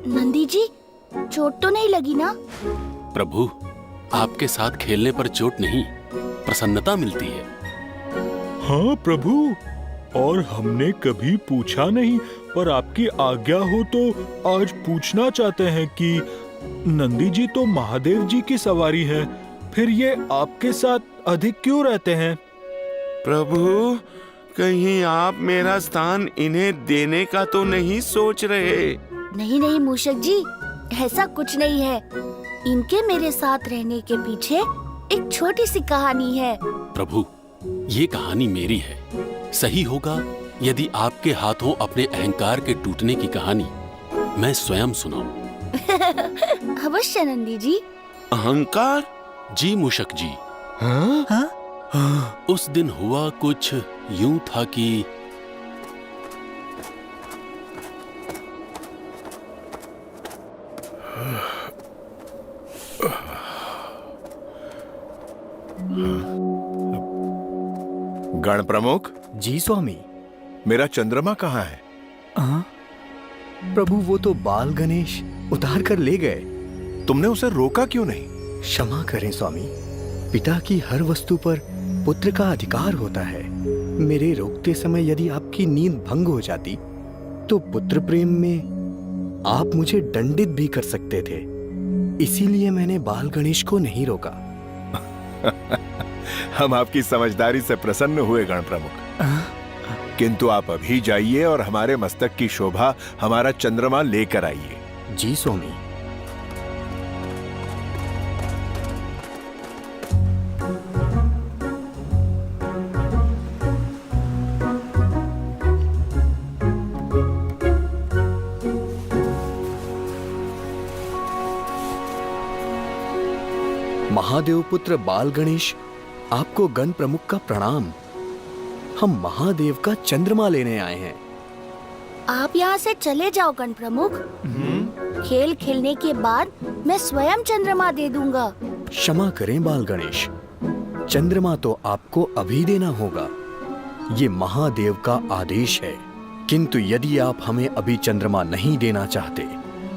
नंदी जी, चोट तो नहीं लगी ना? प्रभु, आपके साथ खेलने पर चोट नहीं, प्रसन्नता मिलती है। हाँ प्रभु, और हमने कभी पूछा नहीं, पर आपकी आज्ञा हो तो आज पूछना चाहते हैं कि नंदी जी तो महादेव जी की सवारी है, फिर ये आपके साथ अधिक क्यों रहते हैं? प्रभु, कहीं आप मेरा स्थान इन्हें देने का तो नहीं सोच रहे? नहीं नहीं मूषक जी, ऐसा कुछ नहीं है। इनके मेरे साथ रहने के पीछे एक छोटी सी कहानी है। प्रभु, ये कहानी मेरी है। सही होगा यदि आपके हाथों अपने अहंकार के टूटने की कहानी मैं स्वयं सुनाऊं। अवश्य नंदी जी। अहंकार? जी मूषक जी। हाँ? हाँ? उस दिन हुआ कुछ यूं था कि गण प्रमुख। जी स्वामी। मेरा चंद्रमा कहाँ है? प्रभु, वो तो बाल गणेश उतार कर ले गए। तुमने उसे रोका क्यों नहीं? क्षमा करें स्वामी, पिता की हर वस्तु पर पुत्र का अधिकार होता है। मेरे रोकते समय यदि आपकी नींद भंग हो जाती तो पुत्र प्रेम में आप मुझे दंडित भी कर सकते थे। इसीलिए मैंने बाल गणेश को नहीं रोका। हम आपकी समझदारी से प्रसन्न हुए गण प्रमुख, किंतु आप अभी जाइए और हमारे मस्तक की शोभा हमारा चंद्रमा लेकर आइए। जी स्वामी। महादेव पुत्र बाल गणेश, आपको गण प्रमुख का प्रणाम। हम महादेव का चंद्रमा लेने आए हैं। आप यहाँ से चले जाओ गण प्रमुख। खेल खेलने के बाद मैं स्वयं चंद्रमा दे दूंगा। क्षमा करें बाल गणेश, चंद्रमा तो आपको अभी देना होगा। ये महादेव का आदेश है। किंतु यदि आप हमें अभी चंद्रमा नहीं देना चाहते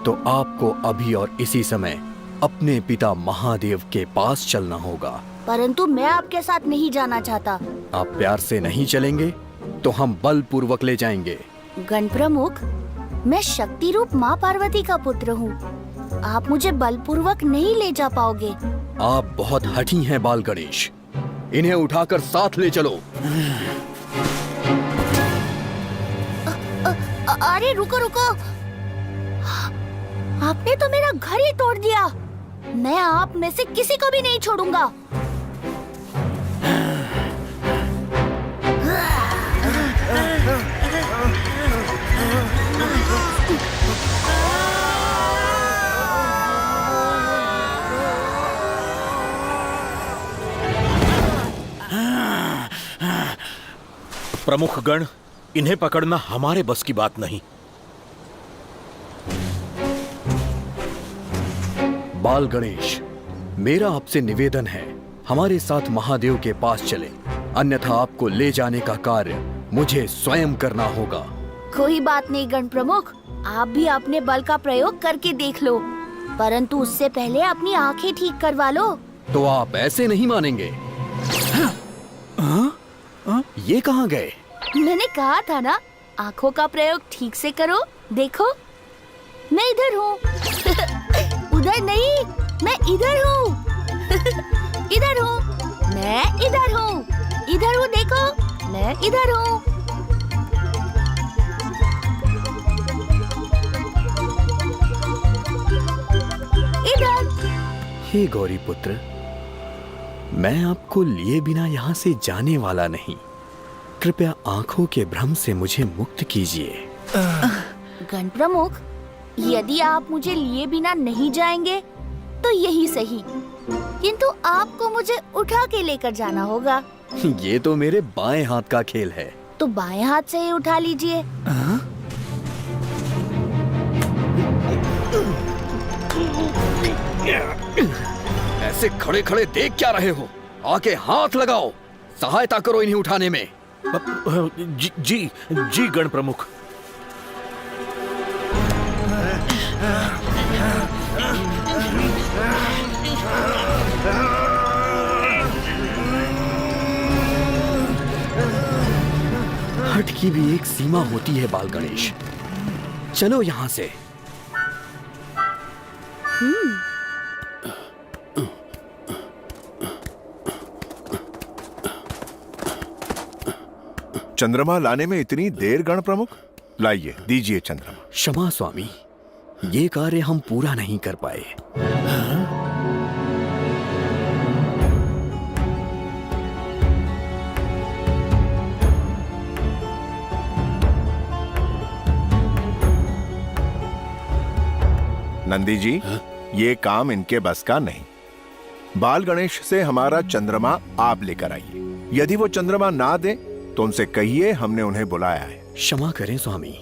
तो आपको अभी और इसी समय अपने पिता महादेव के पास चलना होगा। परंतु मैं आपके साथ नहीं जाना चाहता। आप प्यार से नहीं चलेंगे तो हम बलपूर्वक ले जाएंगे। गण प्रमुख, मैं शक्ति रूप माँ पार्वती का पुत्र हूँ। आप मुझे बलपूर्वक नहीं ले जा पाओगे। आप बहुत हठी हैं बाल गणेश, इन्हें उठाकर साथ ले चलो। अरे रुको रुको, आपने तो मेरा घर ही तोड़ दिया। मैं आप में से किसी को भी नहीं छोड़ूंगा। प्रमुख गण, इन्हें पकड़ना हमारे बस की बात नहीं। बाल गणेश, मेरा आपसे निवेदन है, हमारे साथ महादेव के पास चले, अन्यथा आपको ले जाने का कार्य मुझे स्वयं करना होगा। कोई बात नहीं गण प्रमुख, आप भी अपने बल का प्रयोग करके देख लो, परंतु उससे पहले अपनी आंखें ठीक करवा लो। तो आप ऐसे नहीं मानेंगे। ये कहाँ गए? मैंने कहा था ना, आंखों का प्रयोग ठीक से करो। देखो, मैं इधर हूँ। उधर नहीं, मैं इधर हूँ। इधर हूँ, मैं इधर हूँ। इधर हूँ, देखो, मैं इधर हूँ। इधर। हे गौरी पुत्र, मैं आपको लिए बिना यहाँ से जाने वाला नहीं। कृपया आंखों के भ्रम से मुझे मुक्त कीजिए। गण प्रमुख, यदि आप मुझे लिए बिना नहीं जाएंगे तो यही सही, किंतु आपको मुझे उठा के लेकर जाना होगा। ये तो मेरे बाएं हाथ का खेल है। तो बाएं हाथ से ही उठा लीजिए। ऐसे खड़े खड़े देख क्या रहे हो? आके हाथ लगाओ। सहायता करो इन्हें उठाने में। जी गण प्रमुख। हठ की भी एक सीमा होती है बाल गणेश। चलो यहां से। चंद्रमा लाने में इतनी देर गण प्रमुख? लाइए, दीजिए चंद्रमा। क्षमा स्वामी, ये कार्य हम पूरा नहीं कर पाए। नंदी जी, ये काम इनके बस का नहीं। बाल गणेश से हमारा चंद्रमा आप लेकर आइए। यदि वो चंद्रमा ना दे तो उनसे कहिए हमने उन्हें बुलाया है। क्षमा करें स्वामी,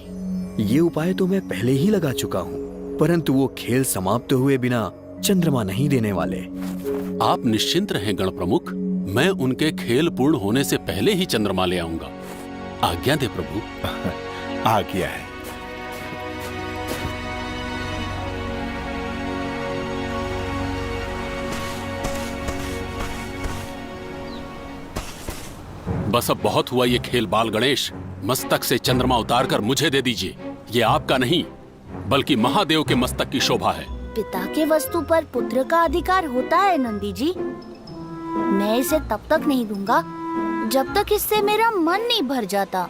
ये उपाय तो मैं पहले ही लगा चुका हूँ, परंतु वो खेल समाप्त हुए बिना चंद्रमा नहीं देने वाले। आप निश्चिंत रहें गण प्रमुख, मैं उनके खेल पूर्ण होने से पहले ही चंद्रमा ले आऊंगा। आज्ञा दे प्रभु। आ गया है। बस अब बहुत हुआ ये खेल बाल गणेश। मस्तक से चंद्रमा उतारकर मुझे दे दीजिए। ये आपका नहीं बल्कि महादेव के मस्तक की शोभा है। पिता के वस्तु पर पुत्र का अधिकार होता है नंदी जी। मैं इसे तब तक नहीं दूंगा जब तक इससे मेरा मन नहीं भर जाता।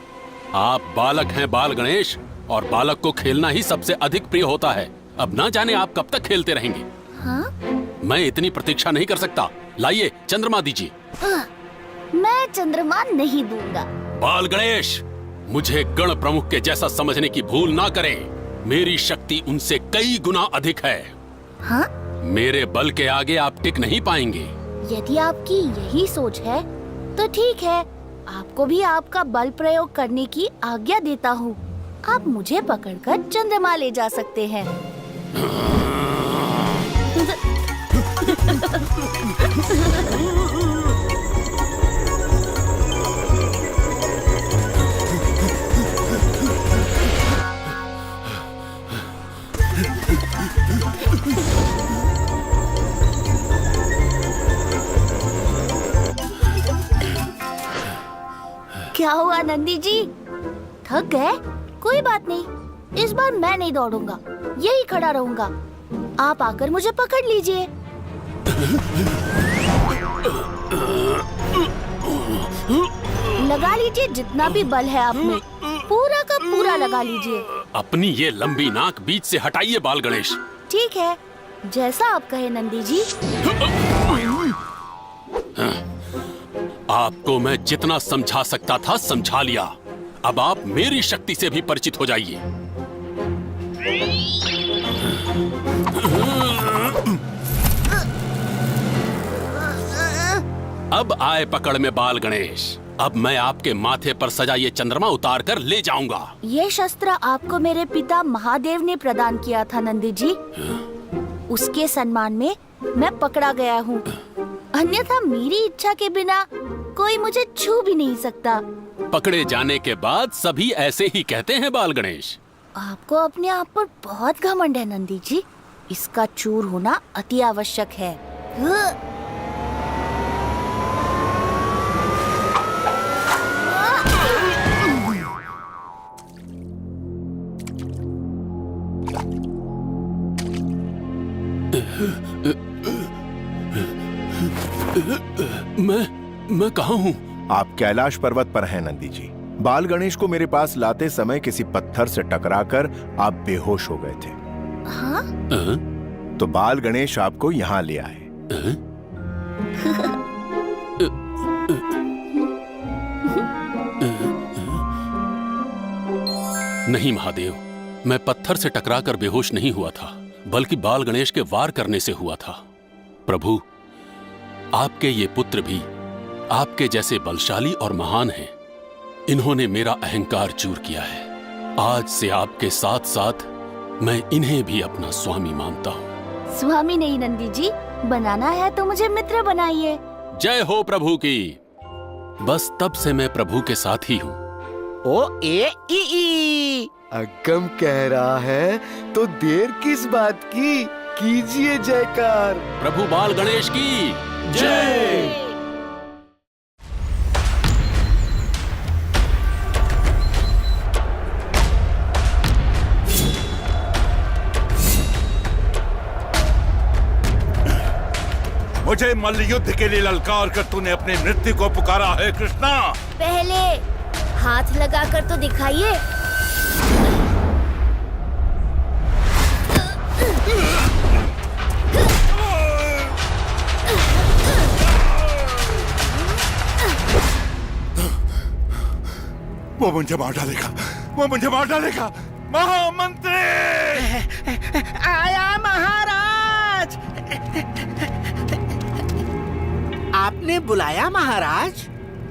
आप बालक हैं बाल गणेश, और बालक को खेलना ही सबसे अधिक प्रिय होता है। अब ना जाने आप कब तक खेलते रहेंगे। हाँ? मैं इतनी प्रतीक्षा नहीं कर सकता। लाइए चंद्रमा दीजिए। मैं चंद्रमा नहीं दूंगा। बाल गणेश, मुझे गण प्रमुख के जैसा समझने की भूल ना करें। मेरी शक्ति उनसे कई गुना अधिक है। हाँ? मेरे बल के आगे आप टिक नहीं पाएंगे। यदि आपकी यही सोच है तो ठीक है, आपको भी आपका बल प्रयोग करने की आज्ञा देता हूँ। आप मुझे पकड़कर चंद्रमा ले जा सकते हैं। क्या हुआ नंदी जी, थक गए? कोई बात नहीं, इस बार मैं नहीं दौड़ूंगा, यही खड़ा रहूंगा। आप आकर मुझे पकड़ लीजिए। लगा लीजिए जितना भी बल है आप में, पूरा का पूरा लगा लीजिए। अपनी ये लंबी नाक बीच से हटाइए बाल गणेश। ठीक है, जैसा आप कहे नंदी जी। आपको मैं जितना समझा सकता था समझा लिया। अब आप मेरी शक्ति से भी परिचित हो जाइए। अब आए पकड़ में बाल गणेश। अब मैं आपके माथे पर सजा ये चंद्रमा उतार कर ले जाऊंगा। ये शस्त्र आपको मेरे पिता महादेव ने प्रदान किया था नंदी जी। उसके सम्मान में मैं पकड़ा गया हूँ। अन्यथा मेरी इच्छा के बिना कोई मुझे छू भी नहीं सकता। पकड़े जाने के बाद सभी ऐसे ही कहते हैं बाल गणेश। आपको अपने आप पर बहुत घमंड है नंदी जी। इसका चूर होना अति आवश्यक है। मैं कहाँ हूँ? आप कैलाश पर्वत पर हैं नंदी जी। बाल गणेश को मेरे पास लाते समय किसी पत्थर से टकराकर आप बेहोश हो गए थे। हाँ? तो बाल गणेश आपको यहाँ ले आए। नहीं महादेव, मैं पत्थर से टकराकर बेहोश नहीं हुआ था, बल्कि बाल गणेश के वार करने से हुआ था। प्रभु, आपके ये पुत्र भी आपके जैसे बलशाली और महान हैं। इन्होंने मेरा अहंकार चूर किया है। आज से आपके साथ साथ मैं इन्हें भी अपना स्वामी मानता हूँ। स्वामी नहीं नंदी जी, बनाना है तो मुझे मित्र बनाइए। जय हो प्रभु की। बस तब से मैं प्रभु के साथ ही हूँ। ओ ए ई ई। अगम कह रहा है तो देर किस बात की, कीजिए जयकार। प्रभु बाल गणेश की जय। मुझे मल्ल युद्ध के लिए ललकार कर तूने अपने मृत्यु को पुकारा है कृष्णा। पहले हाथ लगाकर तो दिखाइए। वो मुझे मार डालेगा, वो मुझे मार डालेगा। महामंत्री आया महाराज। आपने बुलाया महाराज?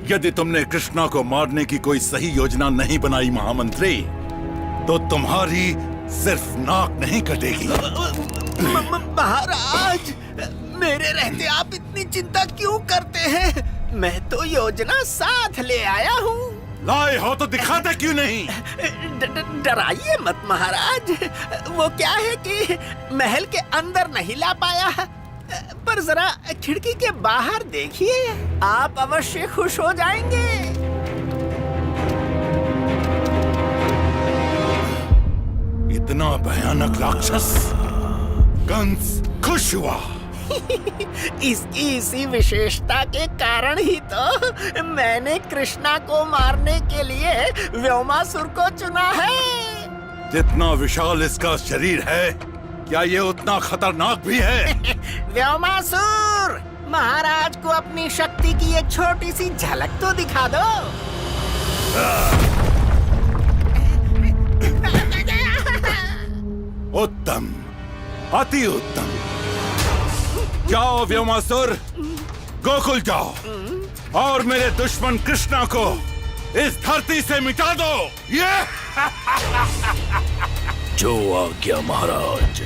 यदि तुमने कृष्णा को मारने की कोई सही योजना नहीं बनाई महामंत्री, तो तुम्हारी सिर्फ नाक नहीं कटेगी। महाराज, मेरे रहते आप इतनी चिंता क्यों करते हैं? मैं तो योजना साथ ले आया हूँ। लाए हो तो दिखाते क्यों नहीं? डराइए मत महाराज। वो क्या है कि महल के अंदर नहीं ला पाया, पर जरा खिड़की के बाहर देखिए, आप अवश्य खुश हो जाएंगे। इतना भयानक राक्षस कंस खुश हुआ। इसकी इसी विशेषता के कारण ही तो मैंने कृष्णा को मारने के लिए व्योमासुर को चुना है। जितना विशाल इसका शरीर है, क्या ये उतना खतरनाक भी है? व्योमासुर, महाराज को अपनी शक्ति की एक छोटी सी झलक तो दिखा दो। उत्तम, अति उत्तम। जाओ व्योमासुर, गोकुल जाओ और मेरे दुश्मन कृष्णा को इस धरती से मिटा दो। ये जो आज्ञा महाराज।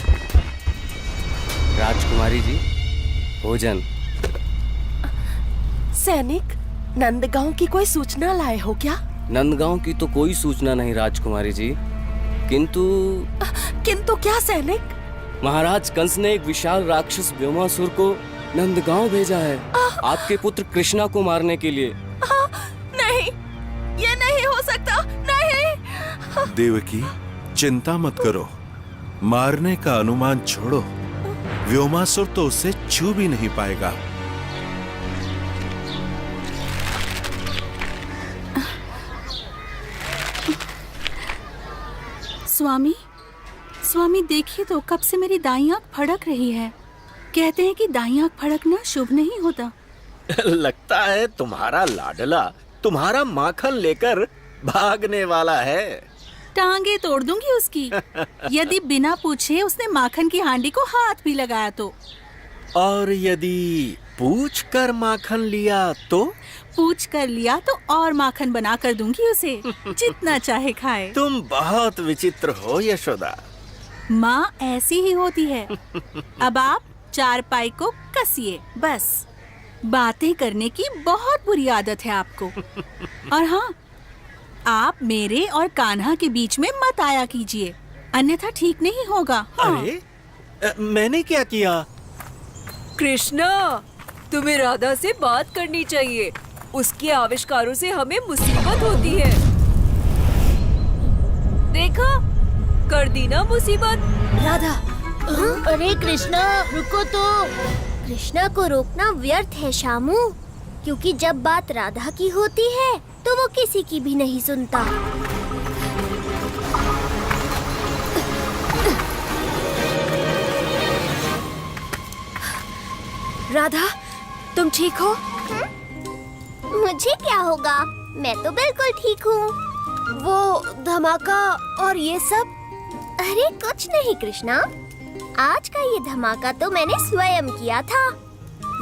राजकुमारी जी, भोजन। सैनिक, नंदगांव की कोई सूचना लाए हो क्या? नंदगांव की तो कोई सूचना नहीं राजकुमारी जी, किंतु क्या सैनिक? महाराज कंस ने एक विशाल राक्षस व्योमासुर को नंदगांव भेजा है आपके पुत्र कृष्णा को मारने के लिए। नहीं, ये नहीं हो सकता, नहीं। देवकी, चिंता मत करो, मारने का अनुमान छोड़ो, व्योमासुर तो उसे छू भी नहीं पाएगा। स्वामी देखिए तो, कब से मेरी दाईं आंख फड़क रही है। कहते हैं कि दाईं आंख फड़कना शुभ नहीं होता। लगता है तुम्हारा लाडला तुम्हारा माखन लेकर भागने वाला है। टांगे तोड़ दूंगी उसकी, यदि बिना पूछे उसने माखन की हांडी को हाथ भी लगाया तो। और यदि पूछ कर माखन लिया तो? पूछ कर लिया तो और माखन बना कर दूंगी उसे, जितना चाहे खाए। तुम बहुत विचित्र हो यशोदा। माँ ऐसी ही होती है। अब आप चारपाई को कसिए, बस। बातें करने की बहुत बुरी आदत है आपको। और हाँ, आप मेरे और कान्हा के बीच में मत आया कीजिए, अन्यथा ठीक नहीं होगा। हाँ। अरे, मैंने क्या किया? कृष्णा, तुम्हें राधा से बात करनी चाहिए। उसके आविष्कारों से हमें मुसीबत होती है। देखा, कर दी ना मुसीबत। राधा, अरे कृष्णा, रुको तो। कृष्णा को रोकना व्यर्थ है शामू, क्योंकि जब बात राधा की होती है तो वो किसी की भी नहीं सुनता। राधा, तुम ठीक हो? मुझे क्या होगा, मैं तो बिल्कुल ठीक हूँ। वो धमाका और ये सब? अरे कुछ नहीं कृष्णा, आज का ये धमाका तो मैंने स्वयं किया था,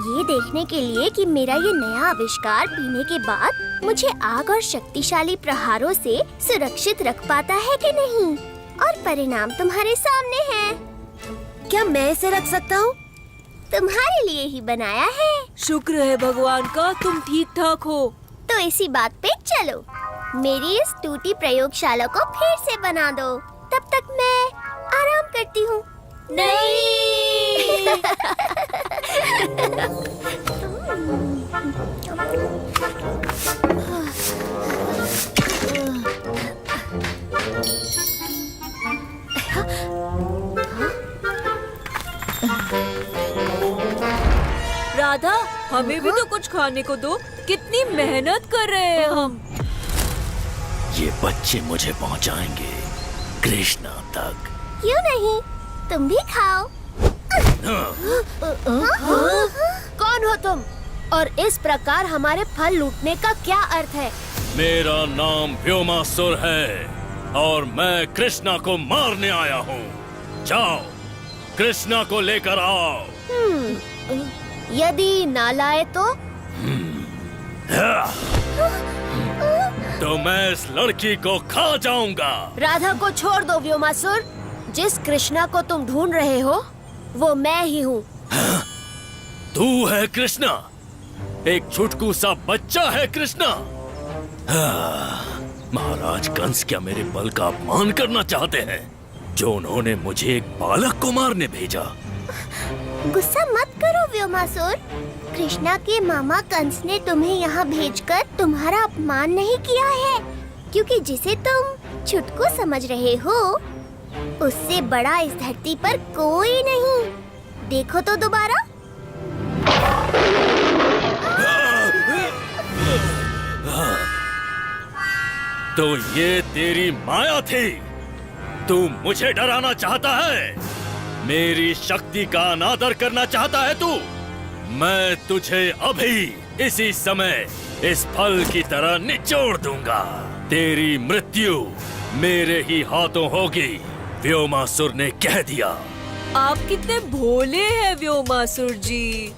ये देखने के लिए कि मेरा ये नया आविष्कार पीने के बाद मुझे आग और शक्तिशाली प्रहारों से सुरक्षित रख पाता है कि नहीं। और परिणाम तुम्हारे सामने है। क्या मैं इसे रख सकता हूँ? तुम्हारे लिए ही बनाया है। शुक्र है भगवान का तुम ठीक ठाक हो। तो इसी बात पे चलो, मेरी इस टूटी प्रयोगशाला को फिर से बना दो। तब तक मैं आराम करती हूँ। नहीं। राधा, हमें भी तो कुछ खाने को दो। कितनी मेहनत कर रहे हैं हम। ये बच्चे मुझे पहुंचाएंगे कृष्णा तक। क्यों नहीं, तुम भी खाओ। कौन हो तुम और इस प्रकार हमारे फल लूटने का क्या अर्थ है? मेरा नाम व्योमासुर है और मैं कृष्णा को मारने आया हूँ। जाओ, कृष्णा को लेकर आओ। यदि ना लाए तो मैं इस लड़की को खा जाऊंगा। राधा को छोड़ दो व्योमासुर। जिस कृष्णा को तुम ढूंढ रहे हो वो मैं ही हूँ। तू है कृष्णा? एक छुटकू सा बच्चा है कृष्णा? महाराज कंस क्या मेरे बल का अपमान करना चाहते हैं जो उन्होंने मुझे एक बालक को मारने भेजा? गुस्सा मत करो व्योमासुर। कृष्णा के मामा कंस ने तुम्हें यहाँ भेजकर तुम्हारा अपमान नहीं किया है, क्योंकि जिसे तुम छुटकू समझ रहे हो उससे बड़ा इस धरती पर कोई नहीं। देखो तो दोबारा। तो ये तेरी माया थी? तू मुझे डराना चाहता है? मेरी शक्ति का अनादर करना चाहता है तू? मैं तुझे अभी इसी समय इस फल की तरह निचोड़ दूंगा। तेरी मृत्यु मेरे ही हाथों होगी, व्योमासुर ने कह दिया। आप कितने भोले हैं व्योमासुर जी।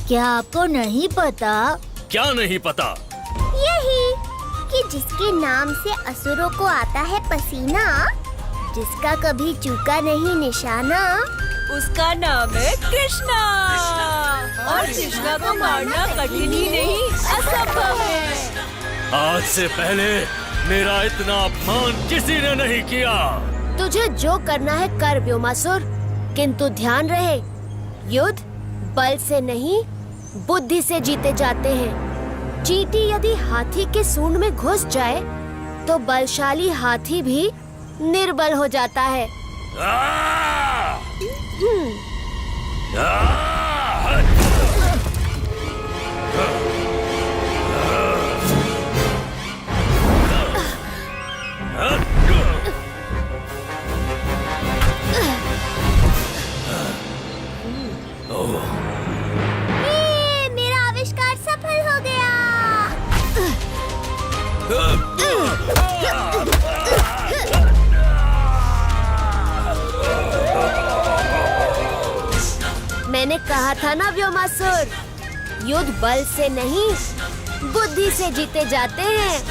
क्या आपको नहीं पता? क्या नहीं पता? यही कि जिसके नाम से असुरों को आता है पसीना, जिसका कभी चूका नहीं निशाना, उसका नाम है कृष्णा। और कृष्णा को मारना कठिन ही नहीं, असंभव है। आज से पहले मेरा इतना अपमान किसी ने नहीं किया। तुझे जो करना है कर व्योमासुर, किंतु ध्यान रहे युद्ध बल से नहीं बुद्धि से जीते जाते हैं। चींटी यदि हाथी के सूंड में घुस जाए तो बलशाली हाथी भी निर्बल हो जाता है। मेरा आविष्कार सफल हो गया। मैंने कहा था ना व्योमासुर, युद्ध बल से नहीं बुद्धि से जीते जाते हैं।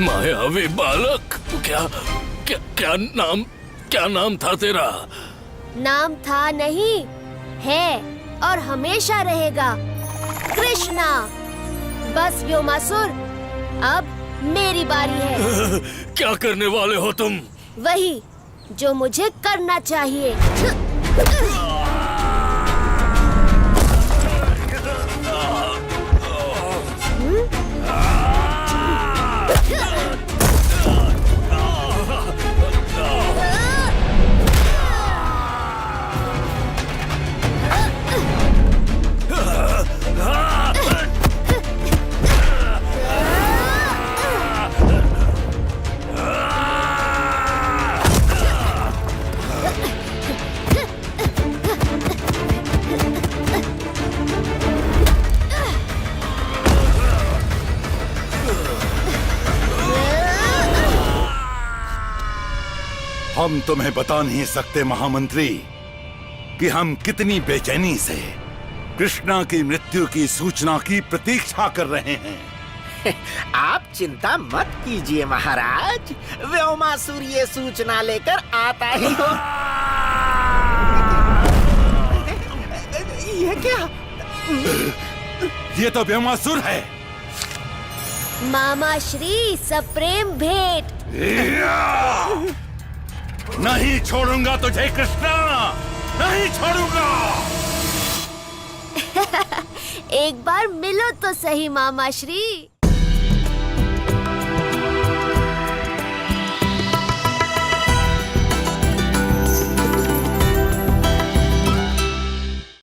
मायावी बालक, क्या नाम था तेरा? नाम था नहीं, है और हमेशा रहेगा कृष्णा। बस व्योमासुर, अब मेरी बारी है। क्या करने वाले हो तुम? वही जो मुझे करना चाहिए। हम तुम्हें बता नहीं सकते महामंत्री कि हम कितनी बेचैनी से कृष्णा की मृत्यु की सूचना की प्रतीक्षा कर रहे हैं। आप चिंता मत कीजिए महाराज, व्योमासुर ये सूचना लेकर आता ही हो। ये क्या? ये तो व्योमासुर है। मामा श्री सप्रेम भेंट। नहीं छोड़ूंगा तुझे कृष्णा, नहीं छोड़ूंगा। एक बार मिलो तो सही मामा श्री।